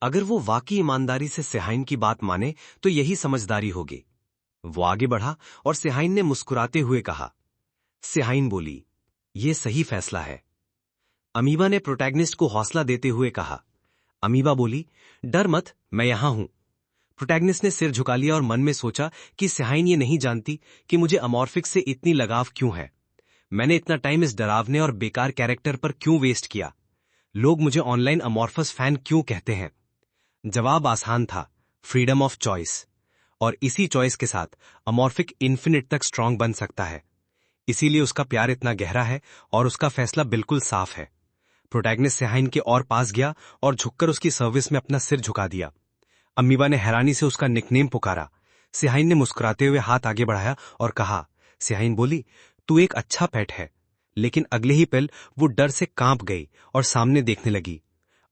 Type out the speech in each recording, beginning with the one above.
अगर वो वाकई ईमानदारी से सिहाइन की बात माने तो यही समझदारी होगी। वो आगे बढ़ा और सिहाइन ने मुस्कुराते हुए कहा। सिहाइन बोली, ये सही फैसला है। अमीबा ने प्रोटैगनिस्ट को हौसला देते हुए कहा। अमीबा बोली, डर मत, मैं यहां हूं। प्रोटैगनिस्ट ने सिर झुका लिया और मन में सोचा कि सिहाइन ये नहीं जानती कि मुझे अमॉर्फिक से इतनी लगाव क्यों है। मैंने इतना टाइम इस डरावने और बेकार कैरेक्टर पर क्यों वेस्ट किया। लोग मुझे ऑनलाइन अमॉर्फस फैन क्यों कहते हैं। जवाब आसान था, फ्रीडम ऑफ चॉइस। और इसी चॉइस के साथ अमॉर्फिक इन्फिनिट तक स्ट्रांग बन सकता है। इसीलिए उसका प्यार इतना गहरा है और उसका फैसला बिल्कुल साफ है। प्रोटैगनिस्ट सिहाइन के और पास गया और झुककर उसकी सर्विस में अपना सिर झुका दिया। अमीबा ने हैरानी से उसका निकनेम पुकारा। सिहाइन ने मुस्कुराते हुए हाथ आगे बढ़ाया और कहा। सिहाइन बोली, तू एक अच्छा पेट है। लेकिन अगले ही पल वो डर से कांप गई और सामने देखने लगी।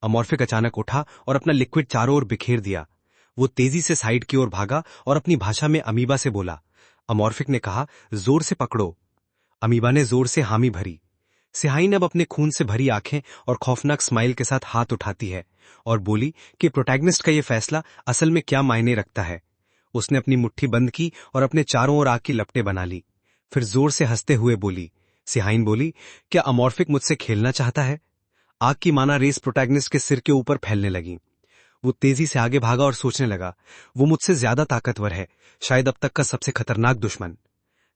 अमॉर्फिक अचानक उठा और अपना लिक्विड चारों ओर बिखेर दिया। वो तेजी से साइड की ओर भागा और अपनी भाषा में अमीबा से बोला। अमॉर्फिक ने कहा, जोर से पकड़ो। अमीबा ने जोर से हामी भरी। सिहाइन अब अपने खून से भरी आंखें और खौफनाक स्माइल के साथ हाथ उठाती है और बोली कि प्रोटैगनिस्ट का यह फैसला असल में क्या मायने रखता है। उसने अपनी मुट्ठी बंद की और अपने चारों ओर आग की लपटें बना ली। फिर जोर से हंसते हुए बोली। सिहाइन बोली, क्या अमॉर्फिक मुझसे खेलना चाहता है। आग की माना रेस प्रोटैगनिस्ट के सिर के ऊपर फैलने लगी। वो तेजी से आगे भागा और सोचने लगा, वो मुझसे ज्यादा ताकतवर है, शायद अब तक का सबसे खतरनाक दुश्मन।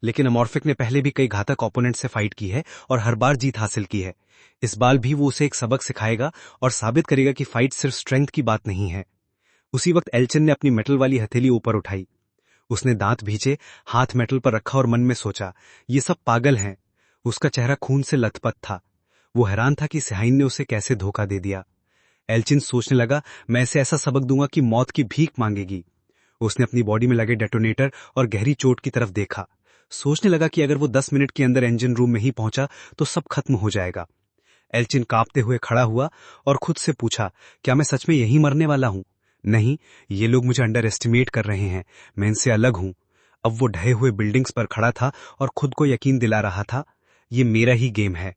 लेकिन अमॉर्फिक ने पहले भी कई घातक ओपोनेंट से फाइट की है और हर बार जीत हासिल की है। इस बार भी वो उसे एक सबक सिखाएगा और साबित करेगा कि फाइट सिर्फ स्ट्रेंथ की बात नहीं है। उसी वक्त एल्चिन ने अपनी मेटल वाली हथेली ऊपर उठाई। उसने दांत भींचे, हाथ मेटल पर रखा और मन में सोचा, ये सब पागल हैं। उसका चेहरा खून से लथपथ था। वो हैरान था कि सिहाइन ने उसे कैसे धोखा दे दिया। एल्चिन सोचने लगा, मैं इसे ऐसा सबक दूंगा कि मौत की भीख मांगेगी। उसने अपनी बॉडी में लगे डेटोनेटर और गहरी चोट की तरफ देखा। सोचने लगा कि अगर वो 10 मिनट के अंदर इंजन रूम में ही पहुंचा तो सब खत्म हो जाएगा। एल्चिन कांपते हुए खड़ा हुआ और खुद से पूछा, क्या मैं सच में यहीं मरने वाला हूं। नहीं, ये लोग मुझे अंडर एस्टिमेट कर रहे हैं, मैं इनसे अलग हूं। अब वो ढहे हुए बिल्डिंग्स पर खड़ा था और खुद को यकीन दिला रहा था, ये मेरा ही गेम है।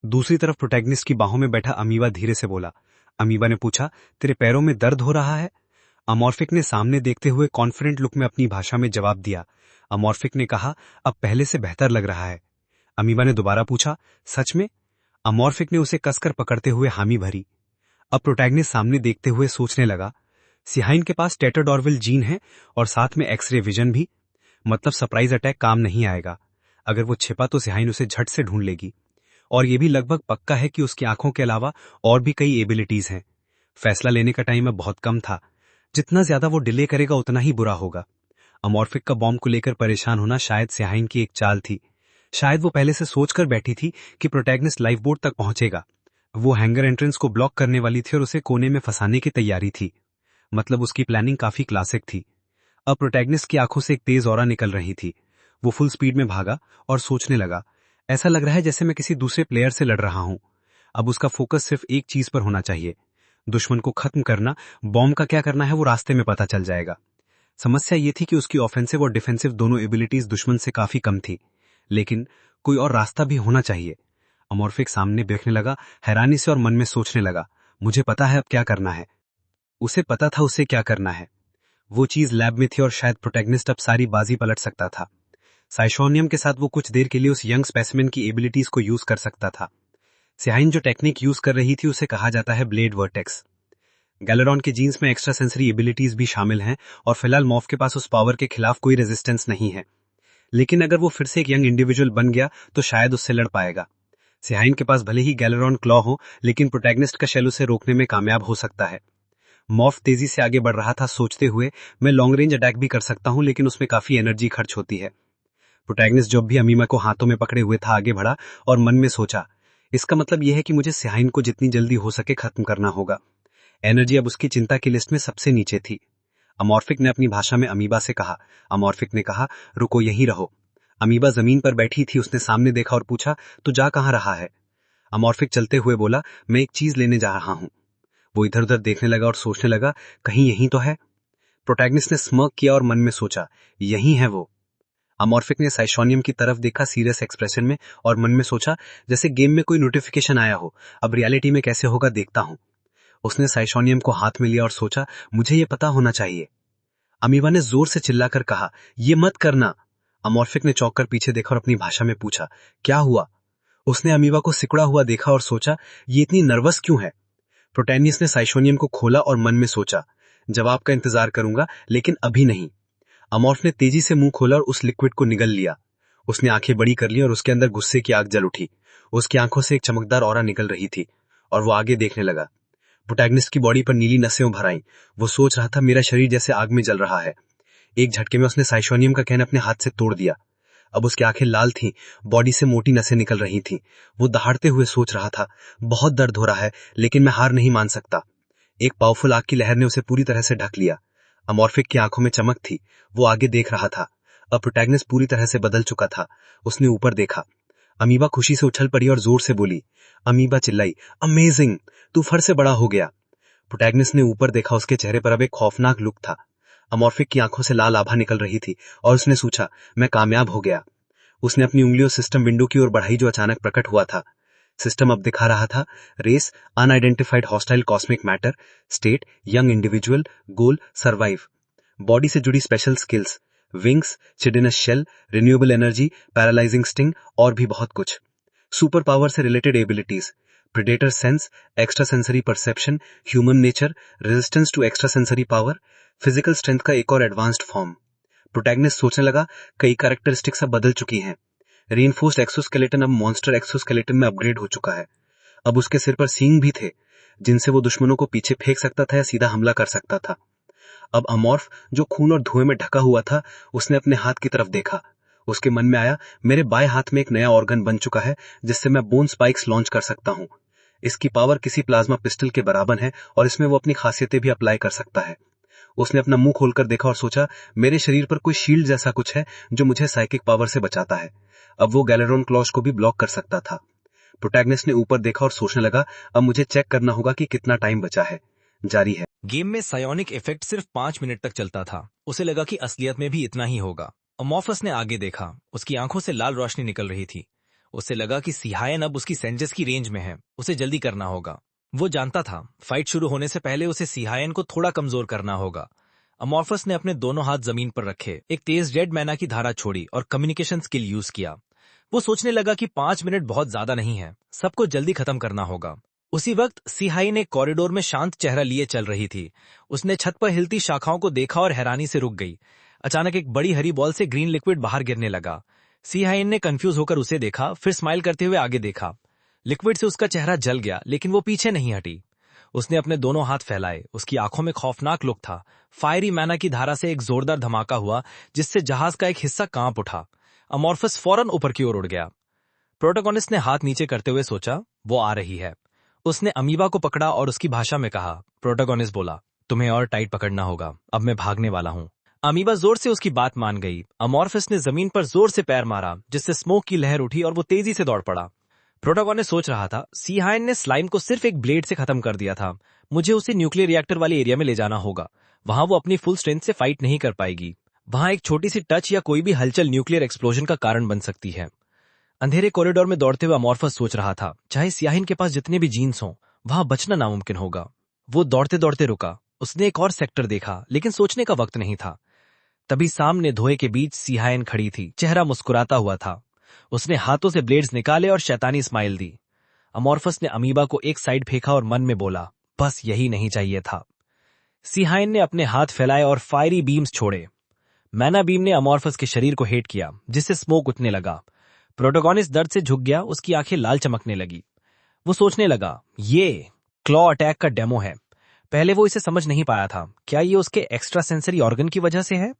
दूसरी तरफ प्रोटैगनिस्ट की बाहों में बैठा अमीबा धीरे से बोला। अमीबा ने पूछा, तेरे पैरों में दर्द हो रहा है। अमॉर्फिक ने सामने देखते हुए कॉन्फिडेंट लुक में अपनी भाषा में जवाब दिया। अमॉर्फिक ने कहा, अब पहले से बेहतर लग रहा है। अमीबा ने दोबारा पूछा, सच में। अमॉर्फिक ने उसे कसकर पकड़ते हुए हामी भरी। अब प्रोटैगनिस्ट सामने देखते हुए सोचने लगा, सिहाइन के पास टेट्राडॉर्विल जीन है और साथ में एक्सरे विजन भी। मतलब सरप्राइज अटैक काम नहीं आएगा। अगर वो छिपा तो सिहाइन उसे झट से ढूंढ लेगी। और ये भी लगभग पक्का है कि उसकी आंखों के अलावा और भी कई एबिलिटीज हैं। फैसला लेने का टाइम अब बहुत कम था। जितना ज्यादा वो डिले करेगा उतना ही बुरा होगा। अमॉर्फिक का बॉम्ब को लेकर परेशान होना शायद सिहाइन की एक चाल थी। शायद वो पहले से सोचकर बैठी थी कि प्रोटैगनिस्ट लाइफ बोट तक पहुंचेगा। वो हैंगर एंट्रेंस को ब्लॉक करने वाली थी और उसे कोने में फंसाने की तैयारी थी। मतलब उसकी प्लानिंग काफी क्लासिक थी। अब प्रोटैगनिस्ट की आंखों से एक तेज ऑरा निकल रही थी। वो फुल स्पीड में भागा और सोचने लगा, ऐसा लग रहा है जैसे मैं किसी दूसरे प्लेयर से लड़ रहा हूं। अब उसका फोकस सिर्फ एक चीज पर होना चाहिए, दुश्मन को खत्म करना। बॉम्ब का क्या करना है वो रास्ते में पता चल जाएगा। समस्या ये थी कि उसकी ऑफेंसिव और डिफेंसिव दोनों एबिलिटीज दुश्मन से काफी कम थी। लेकिन कोई और रास्ता भी होना चाहिए। अमॉर्फिक सामने देखने लगा, हैरानी से, और मन में सोचने लगा, मुझे पता है अब क्या करना है। उसे पता था उसे क्या करना है। वो चीज लैब में थी और शायद प्रोटैगनिस्ट अब सारी बाजी पलट सकता था। साइशोनियम के साथ वो कुछ देर के लिए उस यंग स्पेसिमेन की एबिलिटीज को यूज कर सकता था। सिहाइन जो टेक्निक यूज कर रही थी उसे कहा जाता है ब्लेड वर्टेक्स। गैलेरॉन के जीन्स में एक्स्ट्रा सेंसरी एबिलिटीज भी शामिल हैं और फिलहाल मॉफ के पास उस पावर के खिलाफ कोई रेजिस्टेंस नहीं है। लेकिन अगर वो फिर से एक यंग इंडिविजुअल बन गया तो शायद उससे लड़ पाएगा। सिहाइन के पास भले ही गैलेरॉन क्लॉ हो, लेकिन प्रोटैगनिस्ट का शेल उसे रोकने में कामयाब हो सकता है। मॉफ तेजी से आगे बढ़ रहा था, सोचते हुए, मैं लॉन्ग रेंज अटैक भी कर सकता हूं, लेकिन उसमें काफी एनर्जी खर्च होती है। प्रोटैगनिस्ट जब भी अमीमा को हाथों में पकड़े हुए था आगे बढ़ा और मन में सोचा, इसका मतलब यह है कि मुझे सिहाइन को जितनी जल्दी हो सके खत्म करना होगा। एनर्जी अब उसकी चिंता की लिस्ट में सबसे नीचे थी। अमॉर्फिक ने अपनी भाषा में अमीबा से कहा। अमॉर्फिक ने कहा, रुको, यहीं रहो। अमीबा जमीन पर बैठी थी। उसने सामने देखा और पूछा, तू जा कहां रहा है। अमॉर्फिक चलते हुए बोला, मैं एक चीज लेने जा रहा हूं। वो इधर उधर देखने लगा और सोचने लगा, कहीं यहीं तो है। प्रोटैगनिस्ट ने स्मर्क किया और मन में सोचा, यहीं है वो। अमॉर्फिक ने साइशोनियम की तरफ देखा सीरियस एक्सप्रेशन में और मन में सोचा, जैसे गेम में कोई नोटिफिकेशन आया हो, अब रियलिटी में कैसे होगा देखता हूं। उसने साइशोनियम को हाथ में लिया और सोचा, मुझे ये पता होना चाहिए। अमीबा ने जोर से चिल्लाकर कहा, ये मत करना। अमॉर्फिक ने चौंक कर पीछे देखा और अपनी भाषा में पूछा, क्या हुआ? उसने अमीबा को सिकुड़ा हुआ देखा और सोचा, ये इतनी नर्वस क्यों है? प्रोटैनियस ने साइशोनियम को खोला और मन में सोचा, जवाब का इंतजार करूंगा, लेकिन अभी नहीं। अमॉर्फ ने तेजी से मुंह खोला और उस लिक्विड को निगल लिया। उसने आंखें बड़ी कर ली और उसके अंदर गुस्से की आग जल उठी। उसकी आंखों से एक चमकदार ऑरा निकल रही थी और वो आगे देखने लगा। प्रोटैगनिस्ट की बॉडी पर नीली नसें उभर आईं। वो सोच रहा था, मेरा शरीर जैसे आग में जल रहा है। एक झटके में उसने साइशोनियम का कैन अपने हाथ से तोड़ दिया। अब उसकी आंखें लाल थीं, बॉडी से मोटी नसें निकल रही थीं। वो दहाड़ते हुए सोच रहा था, बहुत दर्द हो रहा है, लेकिन मैं हार नहीं मान सकता। एक पावरफुल आग की लहर ने उसे पूरी तरह से ढक लिया। अमॉर्फिक की आंखों में चमक थी। वो आगे देख रहा था। अब प्रोटैगनिस्ट पूरी तरह से बदल चुका था। उसने ऊपर देखा। अमीबा खुशी से उछल पड़ी और जोर से बोली। अमीबा चिल्लाई, अमेजिंग, तू फर से बड़ा हो गया। प्रोटैगनिस्ट ने ऊपर देखा। उसके चेहरे पर अब एक खौफनाक लुक था। अमॉर्फिक की आंखों से लाल आभा निकल रही थी और उसने सोचा, मैं कामयाब हो गया। उसने अपनी उंगलियों सिस्टम विंडो की ओर बढ़ाई जो अचानक प्रकट हुआ था। सिस्टम अब दिखा रहा था, race unidentified hostile cosmic matter, state young individual, goal survive. Body से जुड़ी special skills, wings, chitinous shell, renewable energy, paralysing sting और भी बहुत कुछ। सुपर पावर से related abilities, predator sense, extra sensory perception, human nature, resistance to extra sensory power, physical strength का एक और एडवांस्ड फॉर्म। प्रोटैगनिस्ट सोचने लगा, कई कैरेक्टरिस्टिक्स अब बदल चुकी हैं। रीइंफोर्स्ड एक्सोस्केलेटन अब मॉन्स्टर एक्सोस्केलेटन में अपग्रेड हो चुका है। अब उसके सिर पर सींग भी थे, जिनसे वो दुश्मनों को पीछे फेंक सकता था या सीधा हमला कर सकता था। अब अमॉर्फ, जो खून और धुएं में ढका हुआ था, उसने अपने हाथ की तरफ देखा। उसके मन में आया, मेरे बाएं हाथ में एक नया ऑर्गन बन चुका है, जिससे मैं बोन स्पाइक्स लॉन्च कर सकता हूं। इसकी पावर किसी प्लाज्मा पिस्टल के बराबर है और इसमें वो अपनी खासियतें भी अप्लाई कर सकता है। उसने अपना मुंह खोलकर देखा और सोचा, मेरे शरीर पर कोई शील्ड जैसा कुछ है जो मुझे साइकिक पावर से बचाता है। अब वो गैलेरोन क्लॉज को भी ब्लॉक कर सकता था। प्रोटैगनिस्ट ने ऊपर देखा और सोचने लगा, अब मुझे चेक करना होगा कि कितना टाइम बचा है। जारी है। गेम में सायोनिक इफेक्ट सिर्फ 5 मिनट तक चलता था। उसे लगा कि असलियत में भी इतना ही होगा। अमॉर्फस ने आगे देखा। उसकी आंखों से लाल रोशनी निकल रही थी। उसे लगा कि सिहायन अब उसकी सेंसेस की रेंज में है। उसे जल्दी करना होगा। वो जानता था, फाइट शुरू होने से पहले उसे सिहायन को थोड़ा कमजोर करना होगा। अमॉर्फस ने अपने दोनों हाथ जमीन पर रखे, एक तेज रेड मैना की धारा छोड़ी और कम्युनिकेशन स्किल यूज किया। वो सोचने लगा कि 5 मिनट बहुत ज्यादा नहीं है, सबको जल्दी खत्म करना होगा। उसी वक्त सिहाइन एक कॉरिडोर में शांत चेहरा लिए चल रही थी। उसने छत पर हिलती शाखाओं को देखा और हैरानी से रुक गई। अचानक एक बड़ी हरी बॉल से ग्रीन लिक्विड बाहर गिरने लगा। सिहाइन ने कंफ्यूज होकर उसे देखा, फिर स्माइल करते हुए आगे देखा। लिक्विड से उसका चेहरा जल गया, लेकिन वो पीछे नहीं हटी। उसने अपने दोनों हाथ फैलाए। उसकी आंखों में खौफनाक लुक था। फायरी मैना की धारा से एक जोरदार धमाका हुआ, जिससे जहाज का एक हिस्सा कांप उठा। अमॉर्फस फौरन ऊपर की ओर उड़ गया। प्रोटोगोनिस्ट ने हाथ नीचे करते हुए सोचा, वो आ रही है। उसने अमीबा को पकड़ा और उसकी भाषा में कहा। प्रोटोगोनिस्ट बोला, तुम्हें और टाइट पकड़ना होगा, अब मैं भागने वाला हूं। अमीबा जोर से उसकी बात मान गई। अमॉर्फस ने जमीन पर जोर से पैर मारा, जिससे स्मोक की लहर उठी और वो तेजी से दौड़ पड़ा। प्रोटोगोनिस्ट सोच रहा था, सिहाइन ने स्लाइम को सिर्फ एक ब्लेड से खत्म कर दिया था। मुझे उसे न्यूक्लियर रिएक्टर वाले एरिया में ले जाना होगा। वहां वो अपनी फुल स्ट्रेंथ से फाइट नहीं कर पाएगी। वहां एक छोटी सी टच या कोई भी हलचल न्यूक्लियर एक्सप्लोजन का कारण बन सकती है। अंधेरे कॉरिडोर में दौड़ते हुए अमॉर्फस सोच रहा था, चाहे सियाहिन के पास जितने भी जीन्स हों, वहां बचना नामुमकिन होगा। वो दौड़ते दौड़ते रुका। उसने एक और सेक्टर देखा, लेकिन सोचने का वक्त नहीं था। तभी सामने धुएं के बीच सिहाइन खड़ी थी, चेहरा मुस्कुराता हुआ था। उसने हाथों से ब्लेड्स निकाले और शैतानी स्माइल दी। अमॉर्फस ने अमीबा को एक साइड फेंका और मन में बोला, बस यही नहीं चाहिए था। सिहाइन ने अपने हाथ फैलाए और फायरी बीम्स छोड़े। मैना बीम ने अमॉर्फस के शरीर को हिट किया, जिससे स्मोक उठने लगा। प्रोटोगोनिस्ट दर्द से झुक गया। उसकी आंखें लाल चमकने लगी। वो सोचने लगा, ये क्लॉ अटैक का डेमो है। पहले वो इसे समझ नहीं पाया था। क्या ये उसके एक्स्ट्रा सेंसरी ऑर्गन की वजह से है?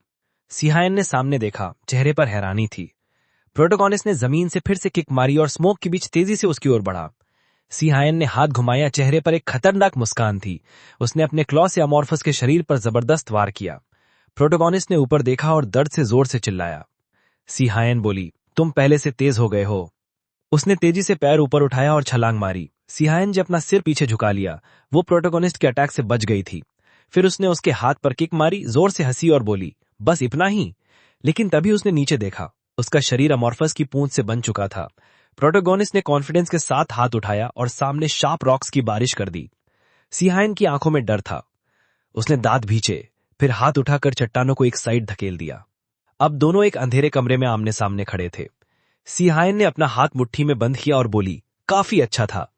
सिहाइन ने सामने देखा, चेहरे पर हैरानी थी। प्रोटोगोनिस्ट ने जमीन से फिर से किक मारी और स्मोक के बीच तेजी से उसकी ओर बढ़ा। सिहाइन ने हाथ घुमाया, चेहरे पर एक खतरनाक मुस्कान थी। उसने अपने क्लॉ से अमॉर्फस के शरीर पर जबरदस्त वार किया। प्रोटोगोनिस्ट ने ऊपर देखा और दर्द से जोर से चिल्लाया। सिहाइन बोली, तुम पहले से तेज हो गए हो। उसने तेजी से पैर ऊपर उठाया और छलांग मारी। सिहाइन ने अपना सिर पीछे झुका लिया। वो प्रोटोगोनिस्ट के अटैक से बच गई थी। फिर उसने उसके हाथ पर किक मारी, जोर से हंसी और बोली, बस इतना ही। लेकिन तभी उसने नीचे देखा। उसका शरीर अमॉर्फस की पूंछ से बन चुका था। प्रोटोगोनिस्ट ने कॉन्फिडेंस के साथ हाथ उठाया और सामने शार्प रॉक्स की बारिश कर दी। सिहाइन की आंखों में डर था। उसने दांत भींचे, फिर हाथ उठाकर चट्टानों को एक साइड धकेल दिया। अब दोनों एक अंधेरे कमरे में आमने सामने खड़े थे। सिहाइन ने अपना हाथ मुट्ठी में बंद किया और बोली, काफी अच्छा था।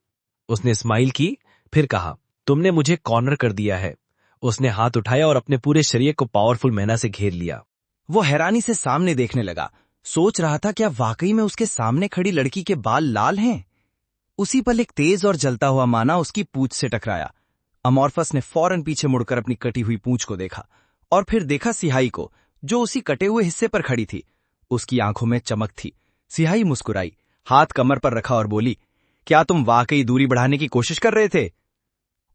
उसने स्माइल की, फिर कहा, तुमने मुझे कॉर्नर कर दिया है। उसने हाथ उठाया और अपने पूरे शरीर को पावरफुल मैना से घेर लिया। वो हैरानी से सामने देखने लगा, सोच रहा था क्या वाकई में उसके सामने खड़ी लड़की के बाल लाल हैं। उसी पल एक तेज और जलता हुआ माना उसकी पूंछ से टकराया। अमॉर्फस ने फौरन पीछे मुड़कर अपनी कटी हुई पूंछ को देखा और फिर देखा सिहाई को, जो उसी कटे हुए हिस्से पर खड़ी थी। उसकी आंखों में चमक थी। सिहाई मुस्कुराई, हाथ कमर पर रखा और बोली, क्या तुम वाकई दूरी बढ़ाने की कोशिश कर रहे थे?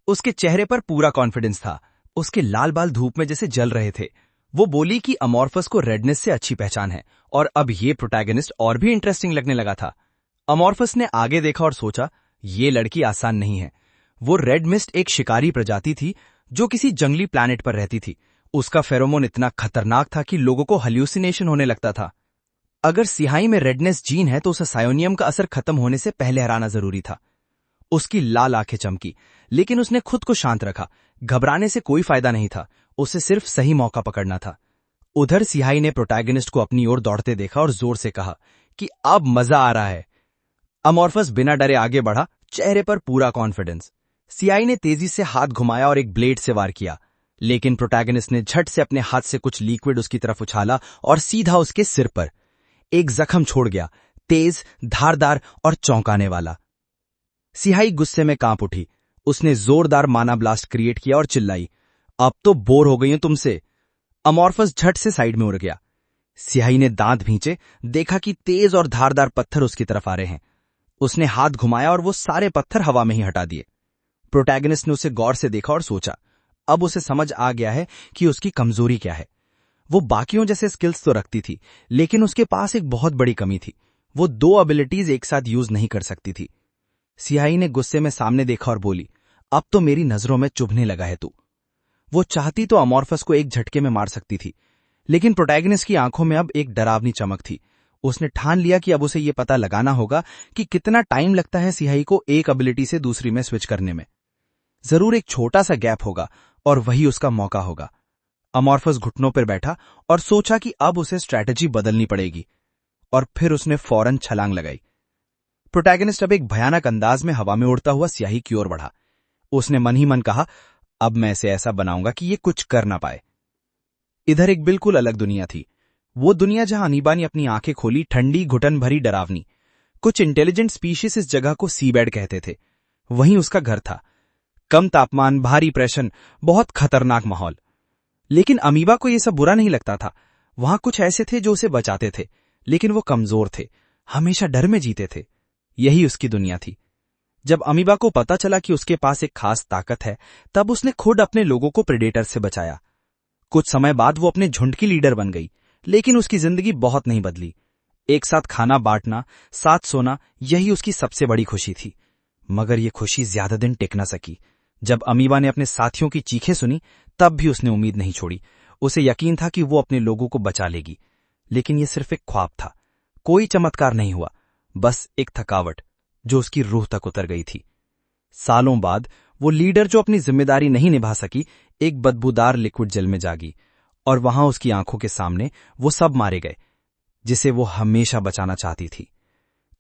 उसके चेहरे पर पूरा कॉन्फिडेंस था। उसके लाल बाल धूप में जैसे जल रहे थे। वो बोली कि अमॉर्फस को रेडनेस से अच्छी पहचान है और अब ये प्रोटैगनिस्ट और भी इंटरेस्टिंग लगने लगा था। अमॉर्फस ने आगे देखा और सोचा, ये लड़की आसान नहीं है। वो रेड मिस्ट एक शिकारी प्रजाति थी जो किसी जंगली प्लैनेट पर रहती थी। उसका फेरोमोन इतना खतरनाक था कि लोगों को हेल्यूसिनेशन होने लगता था। अगर सिहाई में रेडनेस जीन है तो उसे सायोनियम का असर खत्म होने से पहले हराना जरूरी था। उसकी लाल आंखें चमकी, लेकिन उसने खुद को शांत रखा। घबराने से कोई फायदा नहीं था, उसे सिर्फ सही मौका पकड़ना था। उधर सिहाई ने प्रोटैगनिस्ट को अपनी ओर दौड़ते देखा और जोर से कहा कि अब मजा आ रहा है। अमॉर्फस बिना डरे आगे बढ़ा, चेहरे पर पूरा कॉन्फिडेंस। सिहाई ने तेजी से हाथ घुमाया और एक ब्लेड से वार किया, लेकिन प्रोटैगनिस्ट ने झट से अपने हाथ से कुछ लिक्विड उसकी तरफ उछाला और सीधा उसके सिर पर एक जख्म छोड़ गया, तेज, धारदार और चौंकाने वाला। सिहाई गुस्से में कांप उठी। उसने जोरदार माना ब्लास्ट क्रिएट किया और चिल्लाई, अब तो बोर हो गई हूं तुमसे। अमॉर्फस झट से साइड में उड़ गया। सिहाई ने दांत भींचे, देखा कि तेज और धारदार पत्थर उसकी तरफ आ रहे हैं। उसने हाथ घुमाया और वो सारे पत्थर हवा में ही हटा दिए। प्रोटैगनिस्ट ने उसे गौर से देखा और सोचा, अब उसे समझ आ गया है कि उसकी कमजोरी क्या है। वो बाकियों जैसे स्किल्स तो रखती थी, लेकिन उसके पास एक बहुत बड़ी कमी थी। वो 2 एबिलिटीज एक साथ यूज नहीं कर सकती थी। सिहाई ने गुस्से में सामने देखा और बोली, अब तो मेरी नजरों में चुभने लगा है तू। वो चाहती तो अमॉर्फस को एक झटके में मार सकती थी, लेकिन प्रोटैगनिस्ट की आंखों में अब एक डरावनी चमक थी। उसने ठान लिया कि अब उसे यह पता लगाना होगा कि कितना टाइम लगता है सिहाई को एक एबिलिटी से दूसरी में स्विच करने में। जरूर एक छोटा सा गैप होगा और वही उसका मौका होगा। अमॉर्फस घुटनों पर बैठा और सोचा कि अब उसे स्ट्रैटेजी बदलनी पड़ेगी, और फिर उसने फौरन छलांग लगाई। प्रोटैगनिस्ट अब एक भयानक अंदाज में हवा में उड़ता हुआ सिहाई की ओर बढ़ा। उसने मन ही मन कहा, अब मैं इसे ऐसा बनाऊंगा कि ये कुछ कर ना पाए। इधर एक बिल्कुल अलग दुनिया थी। वो दुनिया जहां अनीबा ने अपनी आंखें खोली, ठंडी, घुटन भरी, डरावनी। कुछ इंटेलिजेंट स्पीशीज इस जगह को सीबेड कहते थे। वहीं उसका घर था। कम तापमान, भारी प्रेशर, बहुत खतरनाक माहौल। लेकिन अमीबा को यह सब बुरा नहीं लगता था। वहां कुछ ऐसे थे जो उसे बचाते थे, लेकिन वो कमजोर थे, हमेशा डर में जीते थे। यही उसकी दुनिया थी। जब अमीबा को पता चला कि उसके पास एक खास ताकत है, तब उसने खुद अपने लोगों को प्रेडेटर से बचाया। कुछ समय बाद वो अपने झुंड की लीडर बन गई, लेकिन उसकी जिंदगी बहुत नहीं बदली। एक साथ खाना बांटना, साथ सोना, यही उसकी सबसे बड़ी खुशी थी। मगर ये खुशी ज्यादा दिन टिक न सकी। जब अमीबा ने अपने साथियों की चीखें सुनी, तब भी उसने उम्मीद नहीं छोड़ी। उसे यकीन था कि वो अपने लोगों को बचा लेगी, लेकिन ये सिर्फ एक ख्वाब था। कोई चमत्कार नहीं हुआ, बस एक थकावट जो उसकी रूह तक उतर गई थी। सालों बाद वो लीडर जो अपनी जिम्मेदारी नहीं निभा सकी, एक बदबूदार लिक्विड जल में जागी, और वहां उसकी आंखों के सामने वो सब मारे गए जिसे वो हमेशा बचाना चाहती थी।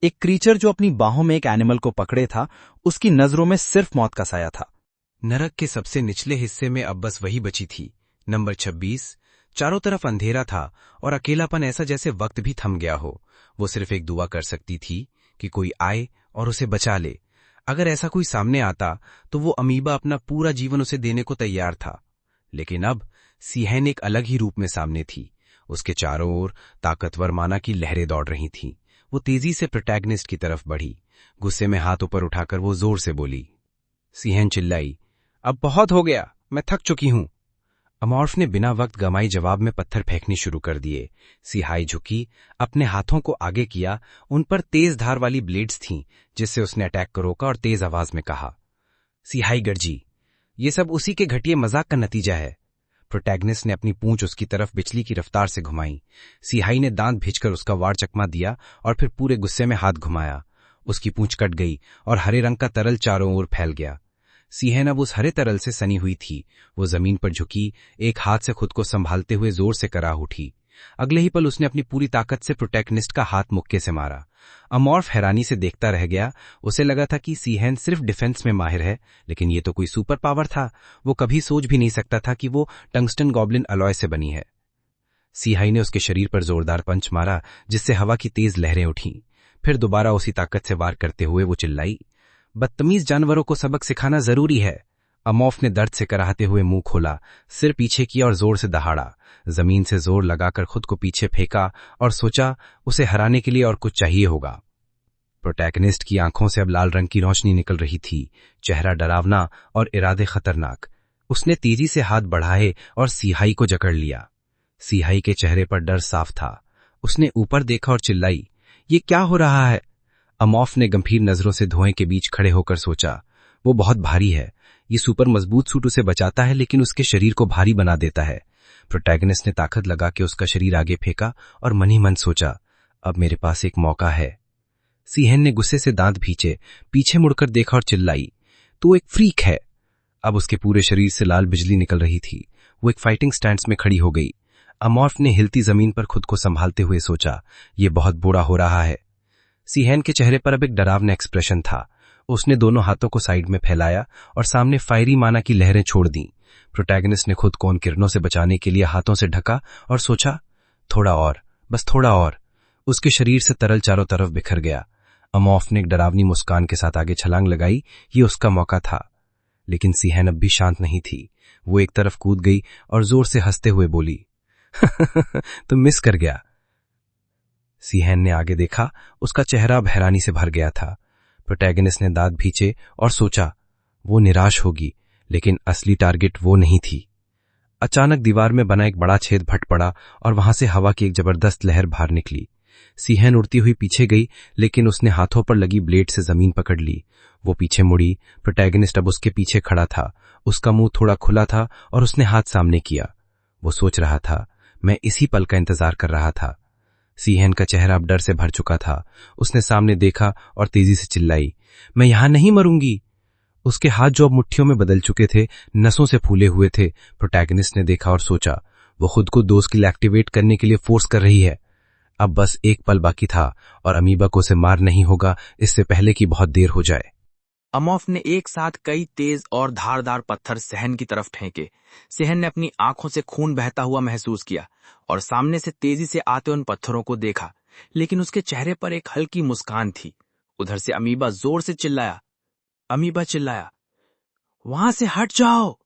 एक क्रीचर जो अपनी बाहों में एक एनिमल को पकड़े था, उसकी नजरों में सिर्फ मौत का साया था। नरक के सबसे निचले हिस्से में अब बस वही बची थी, नंबर 26। चारों तरफ अंधेरा था और अकेलापन ऐसा जैसे वक्त भी थम गया हो। वो सिर्फ एक दुआ कर सकती थी कि कोई आए और उसे बचा ले। अगर ऐसा कोई सामने आता तो वो अमीबा अपना पूरा जीवन उसे देने को तैयार था। लेकिन अब सिहाइन एक अलग ही रूप में सामने थी। उसके चारों ओर ताकतवर माना की लहरें दौड़ रही थीं। वो तेजी से प्रोटैगनिस्ट की तरफ बढ़ी। गुस्से में हाथ ऊपर उठाकर वो जोर से बोली। सिहाइन चिल्लाई, अब बहुत हो गया, मैं थक चुकी हूं। अमॉर्फ ने बिना वक्त गंवाए जवाब में पत्थर फेंकने शुरू कर दिए। सिहाई झुकी, अपने हाथों को आगे किया। उन पर तेज धार वाली ब्लेड्स थीं, जिससे उसने अटैक को रोका और तेज आवाज में कहा, सिहाई गर्जी, ये सब उसी के घटिया मजाक का नतीजा है। प्रोटैगनिस्ट ने अपनी पूंछ उसकी तरफ बिजली की रफ्तार से घुमाई। सिहाई ने दांत भींचकर उसका वार चकमा दिया और फिर पूरे गुस्से में हाथ घुमाया। उसकी पूंछ कट गई और हरे रंग का तरल चारों ओर फैल गया। सीहन अब उस हरे तरल से सनी हुई थी। वो जमीन पर झुकी, एक हाथ से खुद को संभालते हुए जोर से कराह उठी। अगले ही पल उसने अपनी पूरी ताकत से प्रोटैगनिस्ट का हाथ मुक्के से मारा। अमॉर्फ हैरानी से देखता रह गया। उसे लगा था कि सीहन सिर्फ डिफेंस में माहिर है, लेकिन ये तो कोई सुपर पावर था। वो कभी सोच भी नहीं सकता था कि वो टंगस्टन गॉब्लिन अलॉय से बनी है। सीहाई ने उसके शरीर पर जोरदार पंच मारा, जिससे हवा की तेज लहरें उठीं। फिर दोबारा उसी ताकत से वार करते हुए वो चिल्लाई, बदतमीज जानवरों को सबक सिखाना जरूरी है। अमॉर्फ ने दर्द से कराहते हुए मुंह खोला, सिर पीछे किया और जोर से दहाड़ा। जमीन से जोर लगाकर खुद को पीछे फेंका और सोचा उसे हराने के लिए और कुछ चाहिए होगा। प्रोटैगनिस्ट की आंखों से अब लाल रंग की रोशनी निकल रही थी, चेहरा डरावना और इरादे खतरनाक। उसने तेजी से हाथ बढ़ाए और सीहाई को जकड़ लिया। सीहाई के चेहरे पर डर साफ था। उसने ऊपर देखा और चिल्लाई, ये क्या हो रहा है? अमॉर्फ ने गंभीर नजरों से धुएं के बीच खड़े होकर सोचा, वो बहुत भारी है। ये सुपर मजबूत सूट उसे बचाता है, लेकिन उसके शरीर को भारी बना देता है। प्रोटैगनिस्ट ने ताकत लगा के उसका शरीर आगे फेंका और मन ही मन सोचा, अब मेरे पास एक मौका है। सीहन ने गुस्से से दांत भींचे, पीछे मुड़कर देखा और चिल्लाई, तू एक फ्रीक है। अब उसके पूरे शरीर से लाल बिजली निकल रही थी। वो एक फाइटिंग स्टैंड्स में खड़ी हो गई। अमॉर्फ ने हिलती जमीन पर खुद को संभालते हुए सोचा, ये बहुत बुरा हो रहा है। सीहन के चेहरे पर अब एक डरावना एक्सप्रेशन था। उसने दोनों हाथों को साइड में फैलाया और सामने फायरी माना की लहरें छोड़ दी। प्रोटैगनिस्ट ने खुद को उन किरणों से बचाने के लिए हाथों से ढका और सोचा, थोड़ा और, बस थोड़ा और। उसके शरीर से तरल चारों तरफ बिखर गया। अमॉर्फ ने एक डरावनी मुस्कान के साथ आगे छलांग लगाई। ये उसका मौका था, लेकिन सीहन अब भी शांत नहीं थी। वो एक तरफ कूद गई और जोर से हंसते हुए बोली, तुम मिस कर गया। सीहन ने आगे देखा, उसका चेहरा अब हैरानी से भर गया था। प्रोटैगनिस्ट ने दांत भींचे और सोचा, वो निराश होगी, लेकिन असली टारगेट वो नहीं थी। अचानक दीवार में बना एक बड़ा छेद फट पड़ा और वहां से हवा की एक जबरदस्त लहर बाहर निकली। सीहन उड़ती हुई पीछे गई, लेकिन उसने हाथों पर लगी ब्लेड से जमीन पकड़ ली। वो पीछे मुड़ी। प्रोटैगनिस्ट अब उसके पीछे खड़ा था। उसका मुंह थोड़ा खुला था और उसने हाथ सामने किया। वो सोच रहा था, मैं इसी पल का इंतजार कर रहा था। सीहन का चेहरा अब डर से भर चुका था। उसने सामने देखा और तेजी से चिल्लाई, मैं यहां नहीं मरूंगी। उसके हाथ जो अब मुट्ठियों में बदल चुके थे, नसों से फूले हुए थे। प्रोटैगनिस्ट ने देखा और सोचा, वो खुद को 2 स्किल एक्टिवेट करने के लिए फोर्स कर रही है। अब बस एक पल बाकी था और अमीबा को उसे मार नहीं होगा, इससे पहले कि बहुत देर हो जाए। अमॉर्फ ने एक साथ कई तेज और धारदार पत्थर सहन की तरफ फेंके। सहन ने अपनी आंखों से खून बहता हुआ महसूस किया और सामने से तेजी से आते उन पत्थरों को देखा, लेकिन उसके चेहरे पर एक हल्की मुस्कान थी। उधर से अमीबा जोर से चिल्लाया। अमीबा चिल्लाया, वहां से हट जाओ।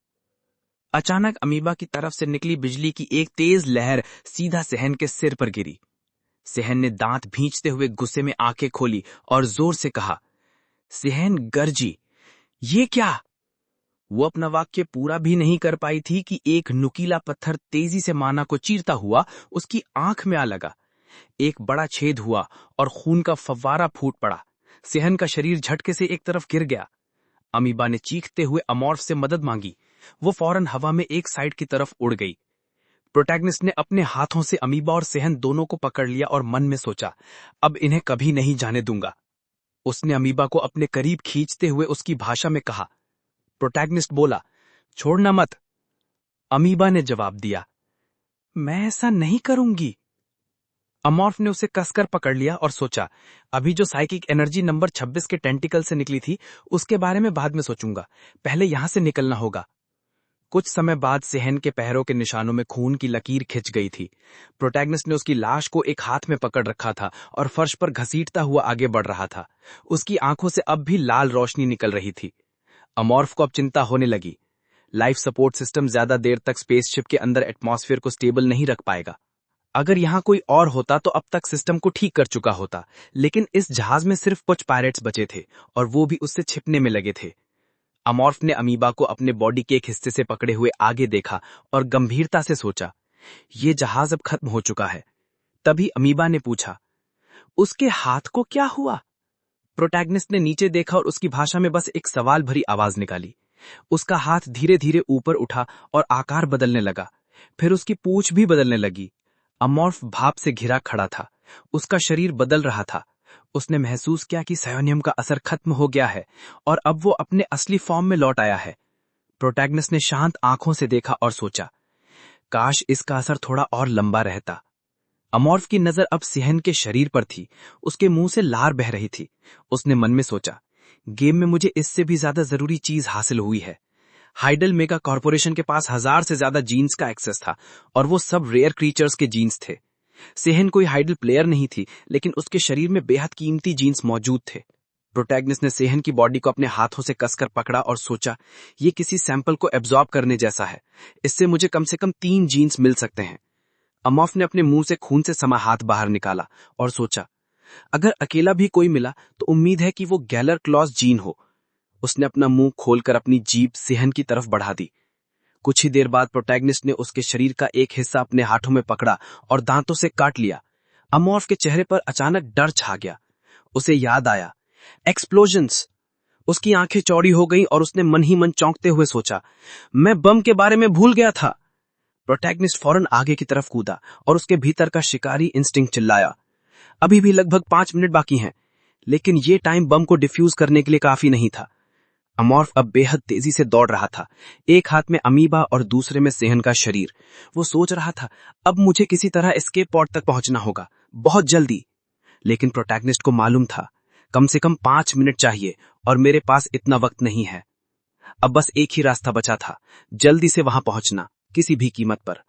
अचानक अमीबा की तरफ से निकली बिजली की एक तेज लहर सीधा सहन के सिर पर गिरी। सहन ने दांत भींचते हुए गुस्से में आंखें खोली और जोर से कहा, सहन गर्जी, ये क्या? वो अपना वाक्य पूरा भी नहीं कर पाई थी कि एक नुकीला पत्थर तेजी से माना को चीरता हुआ उसकी आंख में आ लगा। एक बड़ा छेद हुआ और खून का फव्वारा फूट पड़ा। सहन का शरीर झटके से एक तरफ गिर गया। अमीबा ने चीखते हुए अमॉर्फ से मदद मांगी। वो फौरन हवा में एक साइड की तरफ उड़ गई। प्रोटैगनिस्ट ने अपने हाथों से अमीबा और सहन दोनों को पकड़ लिया और मन में सोचा, अब इन्हें कभी नहीं जाने दूंगा। उसने अमीबा को अपने करीब खींचते हुए उसकी भाषा में कहा। प्रोटैगनिस्ट बोला, छोड़ना मत। अमीबा ने जवाब दिया, मैं ऐसा नहीं करूंगी। अमॉर्फ ने उसे कसकर पकड़ लिया और सोचा, अभी जो साइकिक एनर्जी नंबर 26 के टेंटिकल से निकली थी उसके बारे में बाद में सोचूंगा, पहले यहां से निकलना होगा। कुछ समय बाद सहन के पैरों के निशानों में खून की लकीर खिंच गई थी। प्रोटैगनिस्ट ने उसकी लाश को एक हाथ में पकड़ रखा था और फर्श पर घसीटता हुआ आगे बढ़ रहा था। उसकी आंखों से अब भी लाल रोशनी निकल रही थी। अमॉर्फ को अब चिंता होने लगी। लाइफ सपोर्ट सिस्टम ज्यादा देर तक स्पेसशिप के अंदर एटमॉस्फेयर को स्टेबल नहीं रख पाएगा। अगर यहां कोई और होता तो अब तक सिस्टम को ठीक कर चुका होता, लेकिन इस जहाज में सिर्फ कुछ पायरेट्स बचे थे और वो भी उससे छिपने में लगे थे। अमॉर्फ ने अमीबा को अपने बॉडी के एक हिस्से से पकड़े हुए आगे देखा और गंभीरता से सोचा, ये जहाज अब खत्म हो चुका है। तभी अमीबा ने पूछा, उसके हाथ को क्या हुआ? प्रोटैगनिस्ट ने नीचे देखा और उसकी भाषा में बस एक सवाल भरी आवाज निकाली। उसका हाथ धीरे धीरे ऊपर उठा और आकार बदलने लगा। फिर उसकी पूंछ भी बदलने लगी। अमॉर्फ भाप से घिरा खड़ा था। उसका शरीर बदल रहा था। उसने महसूस किया कि सायोनियम का असर खत्म हो गया है और अब वो अपने असली फॉर्म में लौट आया है। प्रोटैगनिस्ट ने शांत आंखों से देखा और सोचा, काश इसका असर थोड़ा और लंबा रहता। अमॉर्फ की नजर अब सिहन के शरीर पर थी। उसके मुंह से लार बह रही थी। उसने मन में सोचा, गेम में मुझे इससे भी ज्यादा जरूरी चीज हासिल हुई है। हाइडल मेगा कॉर्पोरेशन के पास 1000 से ज्यादा जीन्स का एक्सेस था और वो सब रेयर क्रीचर्स के जीन्स थे। सेहन कोई हाइडल प्लेयर नहीं थी, लेकिन उसके शरीर में बेहद कीमती जीन्स मौजूद थे। प्रोटैगनिस्ट ने सेहन की बॉडी को अपने हाथों से कसकर पकड़ा और सोचा, ये किसी सैंपल को एब्जॉर्ब करने जैसा है। इससे मुझे कम से कम 3 जीन्स मिल सकते हैं। अमॉर्फ ने अपने मुंह से खून से समा हाथ बाहर निकाला और सोचा, अगर अकेला भी कोई मिला तो उम्मीद है कि वो गैलर क्लॉज जीन हो। उसने अपना मुंह खोलकर अपनी जीभ सेहन की तरफ बढ़ा दी। कुछ ही देर बाद प्रोटैगनिस्ट ने उसके शरीर का एक हिस्सा अपने हाथों में पकड़ा और दांतों से काट लिया। अमॉर्फ के चेहरे पर अचानक डर छा गया। उसे याद आया, एक्सप्लोजन्स। उसकी आंखें चौड़ी हो गईं और उसने मन ही मन चौंकते हुए सोचा, मैं बम के बारे में भूल गया था। प्रोटैगनिस्ट फौरन आगे की तरफ कूदा और उसके भीतर का शिकारी इंस्टिंक्ट चिल्लाया, अभी भी लगभग 5 मिनट बाकी हैं। लेकिन ये टाइम बम को डिफ्यूज करने के लिए काफी नहीं था। अमॉर्फ अब बेहद तेजी से दौड़ रहा था, एक हाथ में अमीबा और दूसरे में सेहन का शरीर। वो सोच रहा था, अब मुझे किसी तरह एस्केप पॉड तक पहुंचना होगा, बहुत जल्दी। लेकिन प्रोटैगनिस्ट को मालूम था, कम से कम 5 मिनट चाहिए और मेरे पास इतना वक्त नहीं है। अब बस एक ही रास्ता बचा था, जल्दी से वहां पहुंचना, किसी भी कीमत पर।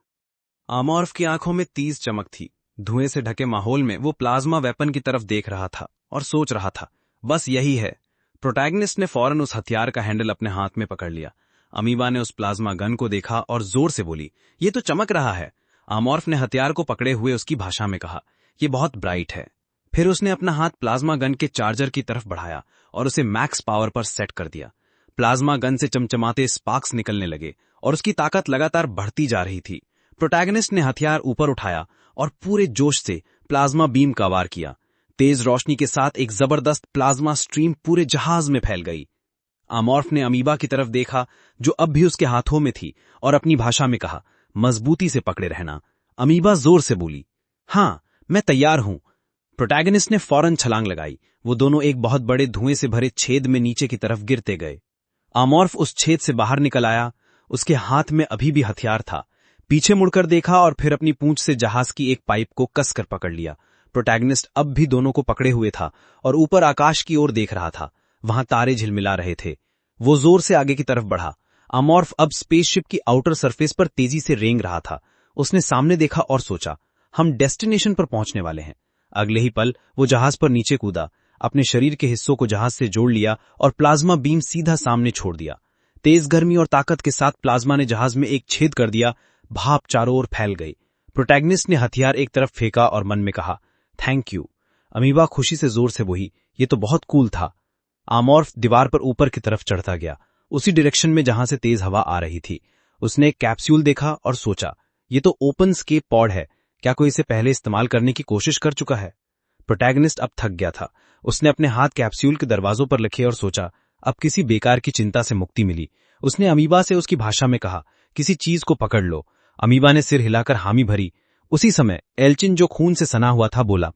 अमॉर्फ की आंखों में तेज चमक थी। धुएं से ढके माहौल में वो प्लाज्मा वेपन की तरफ देख रहा था और सोच रहा था, बस यही है। प्रोटैगनिस्ट ने फौरन उस हथियार का हैंडल अपने हाथ में पकड़ लिया। अमीबा ने उस प्लाज्मा गन को देखा और जोर से बोली, ये तो चमक रहा है। अमॉर्फ ने हथियार को पकड़े हुए उसकी भाषा में कहा, ये बहुत ब्राइट है। फिर उसने अपना हाथ प्लाज्मा गन के चार्जर की तरफ बढ़ाया और उसे मैक्स पावर पर सेट कर दिया। प्लाज्मा गन से चमचमाते स्पार्क्स निकलने लगे और उसकी ताकत लगातार बढ़ती जा रही थी। प्रोटैगनिस्ट ने हथियार ऊपर उठाया और पूरे जोश से प्लाज्मा बीम का वार किया। तेज रोशनी के साथ एक जबरदस्त प्लाज्मा स्ट्रीम पूरे जहाज में फैल गई। अमॉर्फ ने अमीबा की तरफ देखा, जो अब भी उसके हाथों में थी, और अपनी भाषा में कहा, मजबूती से पकड़े रहना। अमीबा जोर से बोली, हाँ, मैं तैयार हूं। प्रोटैगनिस्ट ने फौरन छलांग लगाई। वो दोनों एक बहुत बड़े धुएं से भरे छेद में नीचे की तरफ गिरते गए। अमॉर्फ उस छेद से बाहर निकल आया। उसके हाथ में अभी भी हथियार था। पीछे मुड़कर देखा और फिर अपनी पूंछ से जहाज की एक पाइप को कसकर पकड़ लिया। प्रोटैगनिस्ट अब भी दोनों को पकड़े हुए था और ऊपर आकाश की ओर देख रहा था। वहां तारे झिलमिला रहे थे। वो जोर से आगे की तरफ बढ़ा। अमॉर्फ अब स्पेसशिप की आउटर सरफेस पर तेजी से रेंग रहा था। उसने सामने देखा और सोचा, हम डेस्टिनेशन पर पहुंचने वाले हैं। अगले ही पल वो जहाज पर नीचे कूदा, अपने शरीर के हिस्सों को जहाज से जोड़ लिया और प्लाज्मा बीम सीधा सामने छोड़ दिया। तेज गर्मी और ताकत के साथ प्लाज्मा ने जहाज में एक छेद कर दिया। भाप चारों ओर फैल गई। प्रोटैगनिस्ट ने हथियार एक तरफ फेंका और मन में कहा, थैंक यू। अमीबा खुशी से जोर से बोली, ये तो बहुत कूल था। अमॉर्फ दीवार पर ऊपर की तरफ चढ़ता गया, उसी डायरेक्शन में जहां से तेज हवा आ रही थी। उसने एक कैप्सूल देखा और सोचा, ये तो ओपन स्केप पॉड है। क्या कोई इसे पहले इस्तेमाल करने की कोशिश कर चुका है? प्रोटैगनिस्ट अब थक गया था। उसने अपने हाथ कैप्सूल के दरवाजों पर रखे और सोचा, अब किसी बेकार की चिंता से मुक्ति मिली। उसने अमीबा से उसकी भाषा में कहा, किसी चीज को पकड़ लो। अमीबा ने सिर हिलाकर हामी भरी। उसी समय एल्चिन, जो खून से सना हुआ था, बोला,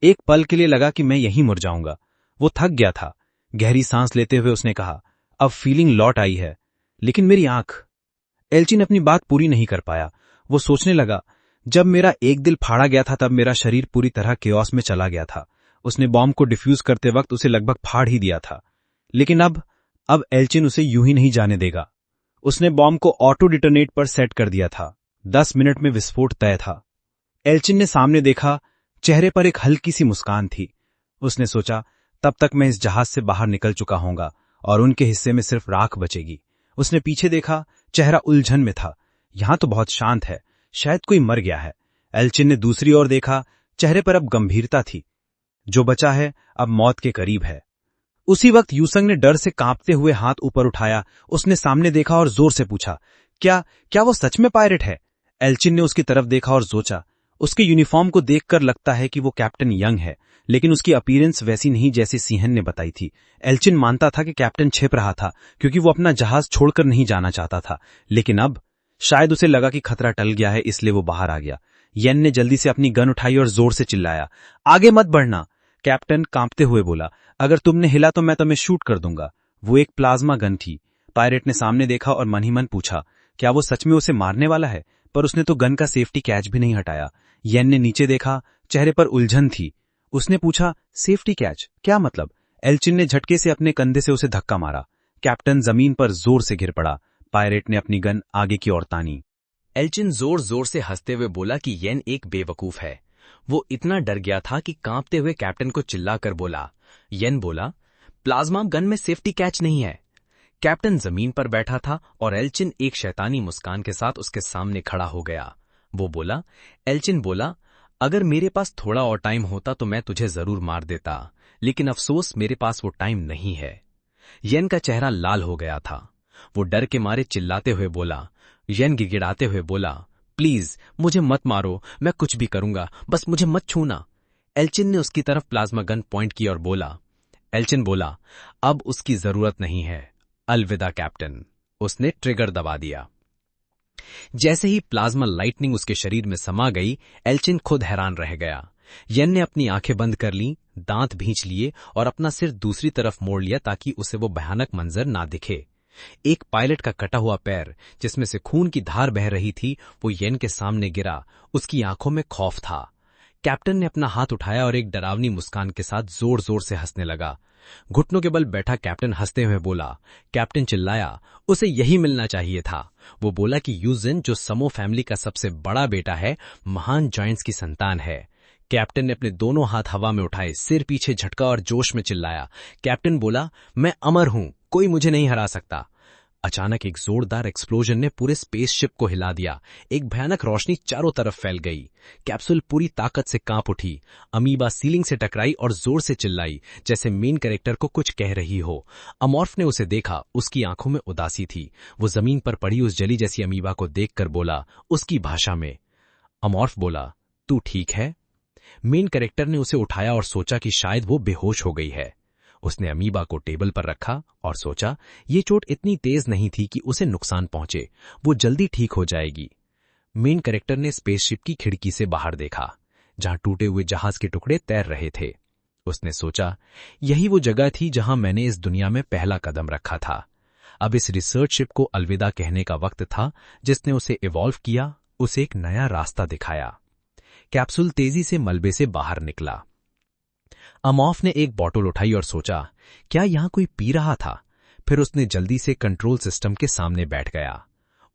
एक पल के लिए लगा कि मैं यहीं मर जाऊंगा। वो थक गया था। गहरी सांस लेते हुए उसने कहा, अब फीलिंग लौट आई है, लेकिन मेरी आंख। एल्चिन अपनी बात पूरी नहीं कर पाया। वो सोचने लगा, जब मेरा एक दिल फाड़ा गया था तब मेरा शरीर पूरी तरह केओस में चला गया था। उसने बॉम्ब को डिफ्यूज करते वक्त उसे लगभग फाड़ ही दिया था। लेकिन अब एल्चिन उसे यूं ही नहीं जाने देगा। उसने बॉम्ब को ऑटो डिटोनेट पर सेट कर दिया था। 10 मिनट में विस्फोट तय था। एल्चिन ने सामने देखा। चेहरे पर एक हल्की सी मुस्कान थी। उसने सोचा, तब तक मैं इस जहाज से बाहर निकल चुका होऊंगा और उनके हिस्से में सिर्फ राख बचेगी। उसने पीछे देखा। चेहरा उलझन में था। यहां तो बहुत शांत है, शायद कोई मर गया है। एल्चिन ने दूसरी ओर देखा। चेहरे पर अब गंभीरता थी। जो बचा है अब मौत के करीब है। उसी वक्त यूसंग ने डर से कांपते हुए हाथ ऊपर उठाया। उसने सामने देखा और जोर से पूछा, क्या वो सच में पायरेट है? एल्चिन ने उसकी तरफ देखा और सोचा, उसके यूनिफॉर्म को देखकर लगता है कि वो कैप्टन यंग है, लेकिन उसकी अपीयरेंस वैसी नहीं जैसी सीहन ने बताई थी। एल्चिन मानता था कि कैप्टन छिप रहा था क्योंकि वो अपना जहाज छोड़कर नहीं जाना चाहता था। लेकिन अब शायद उसे लगा कि खतरा टल गया है, इसलिए वो बाहर आ गया। येन ने जल्दी से अपनी गन उठाई और जोर से चिल्लाया, आगे मत बढ़ना। कैप्टन कांपते हुए बोला, अगर तुमने हिला तो मैं तुम्हें शूट कर दूंगा। वो एक प्लाज्मा गन थी। पायरेट ने सामने देखा और मन ही मन पूछा, क्या वो सच में उसे मारने वाला है? पर उसने तो गन का सेफ्टी कैच भी नहीं हटाया। येन ने नीचे देखा, चेहरे पर उलझन थी। उसने पूछा, सेफ्टी कैच क्या मतलब? एल्चिन ने झटके से अपने कंधे से उसे धक्का मारा। कैप्टन जमीन पर जोर से गिर पड़ा। पायरेट ने अपनी गन आगे की ओर तानी। एल्चिन जोर जोर से हंसते हुए बोला कि येन एक बेवकूफ है। वो इतना डर गया था कि कांपते हुए कैप्टन को चिल्लाकर बोला। येन बोला, प्लाज्मा गन में सेफ्टी कैच नहीं है। कैप्टन जमीन पर बैठा था और एल्चिन एक शैतानी मुस्कान के साथ उसके सामने खड़ा हो गया। वो बोला, एल्चिन बोला, अगर मेरे पास थोड़ा और टाइम होता तो मैं तुझे जरूर मार देता, लेकिन अफसोस मेरे पास वो टाइम नहीं है। येन का चेहरा लाल हो गया था। वो डर के मारे चिल्लाते हुए बोला। येन गिड़गिड़ाते हुए बोला, प्लीज मुझे मत मारो, मैं कुछ भी करूंगा, बस मुझे मत छूना। एल्चिन ने उसकी तरफ प्लाज्मा गन पॉइंट की और बोला। एल्चिन बोला, अब उसकी जरूरत नहीं है, अलविदा कैप्टन। उसने ट्रिगर दबा दिया। जैसे ही प्लाज्मा लाइटनिंग उसके शरीर में समा गई, एल्चिन खुद हैरान रह गया। येन ने अपनी आंखें बंद कर लीं, दांत भींच लिए और अपना सिर दूसरी तरफ मोड़ लिया ताकि उसे वो भयानक मंजर ना दिखे। एक पायलट का कटा हुआ पैर, जिसमें से खून की धार बह रही थी, वो येन के सामने गिरा। उसकी आंखों में खौफ था। कैप्टन ने अपना हाथ उठाया और एक डरावनी मुस्कान के साथ जोर जोर से हंसने लगा। घुटनों के बल बैठा कैप्टन हंसते हुए बोला। कैप्टन चिल्लाया, उसे यही मिलना चाहिए था। वो बोला कि यूजिन, जो समो फैमिली का सबसे बड़ा बेटा है, महान जायंट्स की संतान है। कैप्टन ने अपने दोनों हाथ हवा में उठाए, सिर पीछे झटका और जोश में चिल्लाया। कैप्टन बोला, मैं अमर हूं, कोई मुझे नहीं हरा सकता। अचानक एक जोरदार एक्सप्लोजन ने पूरे स्पेसशिप को हिला दिया। एक भयानक रोशनी चारों तरफ फैल गई। कैप्सूल पूरी ताकत से कांप उठी। अमीबा सीलिंग से टकराई और जोर से चिल्लाई, जैसे मेन कैरेक्टर को कुछ कह रही हो। अमॉर्फ ने उसे देखा। उसकी आंखों में उदासी थी। वो जमीन पर पड़ी उस जली जैसी अमीबा को देखकर बोला, उसकी भाषा में। अमॉर्फ बोला, तू ठीक है? मेन कैरेक्टर ने उसे उठाया और सोचा कि शायद वो बेहोश हो गई है। उसने अमीबा को टेबल पर रखा और सोचा, ये चोट इतनी तेज नहीं थी कि उसे नुकसान पहुंचे, वो जल्दी ठीक हो जाएगी। मेन कैरेक्टर ने स्पेसशिप की खिड़की से बाहर देखा, जहां टूटे हुए जहाज के टुकड़े तैर रहे थे। उसने सोचा, यही वो जगह थी जहां मैंने इस दुनिया में पहला कदम रखा था। अब इस रिसर्च शिप को अलविदा कहने का वक्त था, जिसने उसे इवॉल्व किया, उसे एक नया रास्ता दिखाया। कैप्सूल तेजी से मलबे से बाहर निकला। अमॉफ ने एक बॉटल उठाई और सोचा, क्या यहां कोई पी रहा था? फिर उसने जल्दी से कंट्रोल सिस्टम के सामने बैठ गया।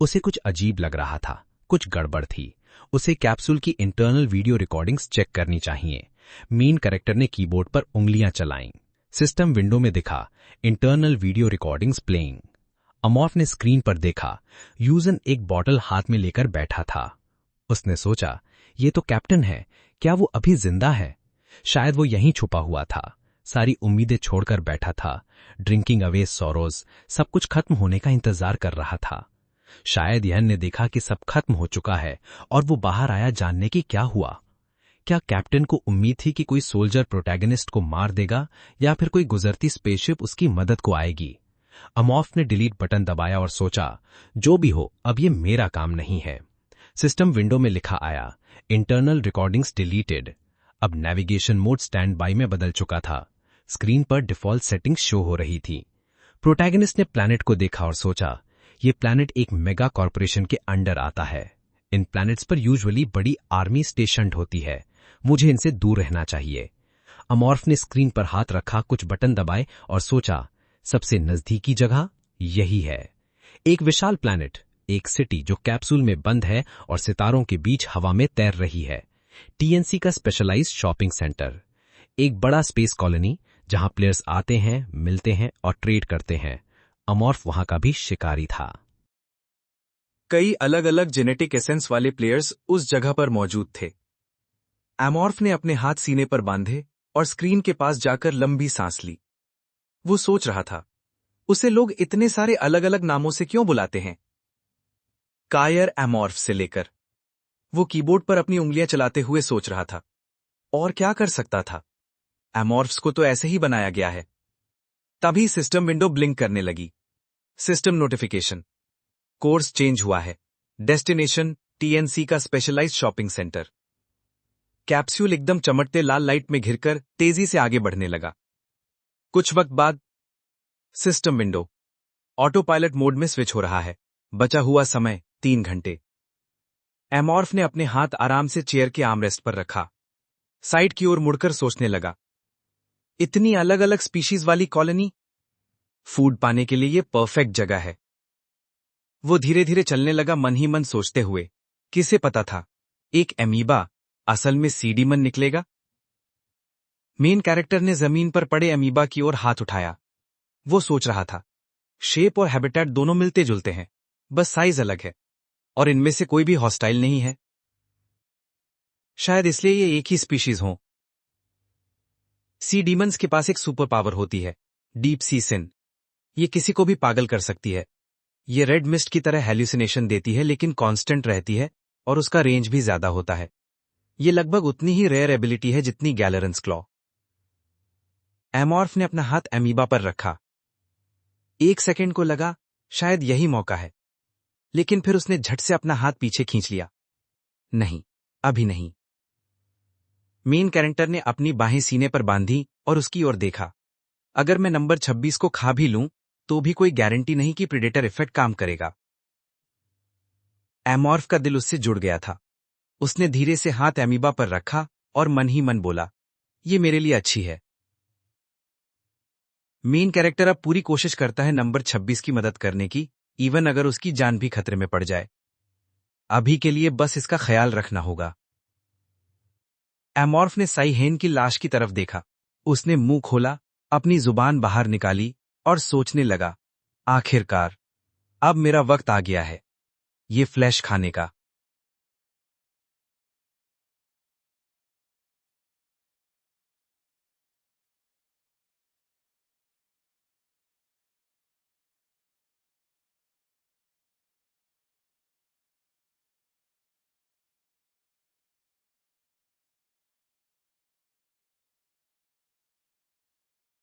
उसे कुछ अजीब लग रहा था, कुछ गड़बड़ थी। उसे कैप्सूल की इंटरनल वीडियो रिकॉर्डिंग्स चेक करनी चाहिए। मेन कैरेक्टर ने कीबोर्ड पर उंगलियां चलाईं। सिस्टम विंडो में दिखा, इंटरनल वीडियो रिकॉर्डिंग्स प्लेइंग। अमॉफ ने स्क्रीन पर देखा, यूजन एक बॉटल हाथ में लेकर बैठा था। उसने सोचा, ये तो कैप्टन है, क्या वो अभी जिंदा है? शायद वो यहीं छुपा हुआ था, सारी उम्मीदें छोड़कर बैठा था। ड्रिंकिंग अवे सोरोज, सब कुछ खत्म होने का इंतजार कर रहा था। शायद यहन ने देखा कि सब खत्म हो चुका है और वो बाहर आया जानने की क्या हुआ। क्या कैप्टन को उम्मीद थी कि कोई सोल्जर प्रोटैगनिस्ट को मार देगा या फिर कोई गुजरती स्पेसशिप उसकी मदद को आएगी? अमॉफ ने डिलीट बटन दबाया और सोचा, जो भी हो, अब ये मेरा काम नहीं है। सिस्टम विंडो में लिखा आया, इंटरनल रिकॉर्डिंग्स डिलीटेड। अब नेविगेशन मोड स्टैंड बाई में बदल चुका था। स्क्रीन पर डिफॉल्ट सेटिंग्स शो हो रही थी। प्रोटैगनिस्ट ने प्लैनेट को देखा और सोचा, ये प्लैनेट एक मेगा कॉर्पोरेशन के अंडर आता है। इन प्लैनेट्स पर यूजुअली बड़ी आर्मी स्टेशन्ड होती है। मुझे इनसे दूर रहना चाहिए। अमॉर्फ ने स्क्रीन पर हाथ रखा, कुछ बटन दबाए और सोचा, सबसे नजदीकी जगह यही है। एक विशाल प्लैनेट, एक सिटी जो कैप्सूल में बंद है और सितारों के बीच हवा में तैर रही है। टीएनसी का स्पेशलाइज्ड शॉपिंग सेंटर, एक बड़ा स्पेस कॉलोनी जहां प्लेयर्स आते हैं, मिलते हैं और ट्रेड करते हैं। अमॉर्फ वहां का भी शिकारी था। कई अलग अलग जेनेटिक एसेंस वाले प्लेयर्स उस जगह पर मौजूद थे। अमॉर्फ ने अपने हाथ सीने पर बांधे और स्क्रीन के पास जाकर लंबी सांस ली। वो सोच रहा था, उसे लोग इतने सारे अलग अलग नामों से क्यों बुलाते हैं? कायर अमॉर्फ से लेकर। वो कीबोर्ड पर अपनी उंगलियां चलाते हुए सोच रहा था, और क्या कर सकता था? अमॉर्फ्स को तो ऐसे ही बनाया गया है। तभी सिस्टम विंडो ब्लिंक करने लगी। सिस्टम नोटिफिकेशन, कोर्स चेंज हुआ है। डेस्टिनेशन टीएनसी का स्पेशलाइज्ड शॉपिंग सेंटर। कैप्सूल एकदम चमकते लाल लाइट में घिरकर तेजी से आगे बढ़ने लगा। कुछ वक्त बाद system window auto pilot mode में स्विच हो रहा है। बचा हुआ समय 3 घंटे। एमॉर्फ ने अपने हाथ आराम से चेयर के आर्मरेस्ट पर रखा। साइड की ओर मुड़कर सोचने लगा, इतनी अलग अलग स्पीशीज वाली कॉलोनी, फूड पाने के लिए ये परफेक्ट जगह है। वो धीरे धीरे चलने लगा, मन ही मन सोचते हुए, किसे पता था एक एमीबा असल में सीडीमन निकलेगा। मेन कैरेक्टर ने जमीन पर पड़े एमीबा की ओर हाथ उठाया। वो सोच रहा था, शेप और हैबिटेट दोनों मिलते जुलते हैं, बस साइज अलग है, और इनमें से कोई भी हॉस्टाइल नहीं है। शायद इसलिए ये एक ही स्पीशीज हों। सी डीमंस के पास एक सुपर पावर होती है, डीप सी सिन। ये किसी को भी पागल कर सकती है। ये रेड मिस्ट की तरह हेल्यूसिनेशन देती है, लेकिन कांस्टेंट रहती है और उसका रेंज भी ज्यादा होता है। ये लगभग उतनी ही रेयर एबिलिटी है जितनी गैलरन्स क्लॉ। एमॉर्फ ने अपना हाथ एमीबा पर रखा। 1 सेकंड को लगा शायद यही मौका है, लेकिन फिर उसने झट से अपना हाथ पीछे खींच लिया। नहीं, अभी नहीं। मेन कैरेक्टर ने अपनी बाहें सीने पर बांधी और उसकी ओर देखा। अगर मैं नंबर 26 को खा भी लूं तो भी कोई गारंटी नहीं कि प्रेडेटर इफेक्ट काम करेगा। एमॉर्फ का दिल उससे जुड़ गया था। उसने धीरे से हाथ एमीबा पर रखा और मन ही मन बोला, ये मेरे लिए अच्छी है। मेन कैरेक्टर अब पूरी कोशिश करता है नंबर 26 की मदद करने की, इवन अगर उसकी जान भी खतरे में पड़ जाए। अभी के लिए बस इसका ख्याल रखना होगा। एमॉर्फ ने साइहेन की लाश की तरफ देखा। उसने मुंह खोला, अपनी जुबान बाहर निकाली और सोचने लगा, आखिरकार अब मेरा वक्त आ गया है ये फ्लैश खाने का।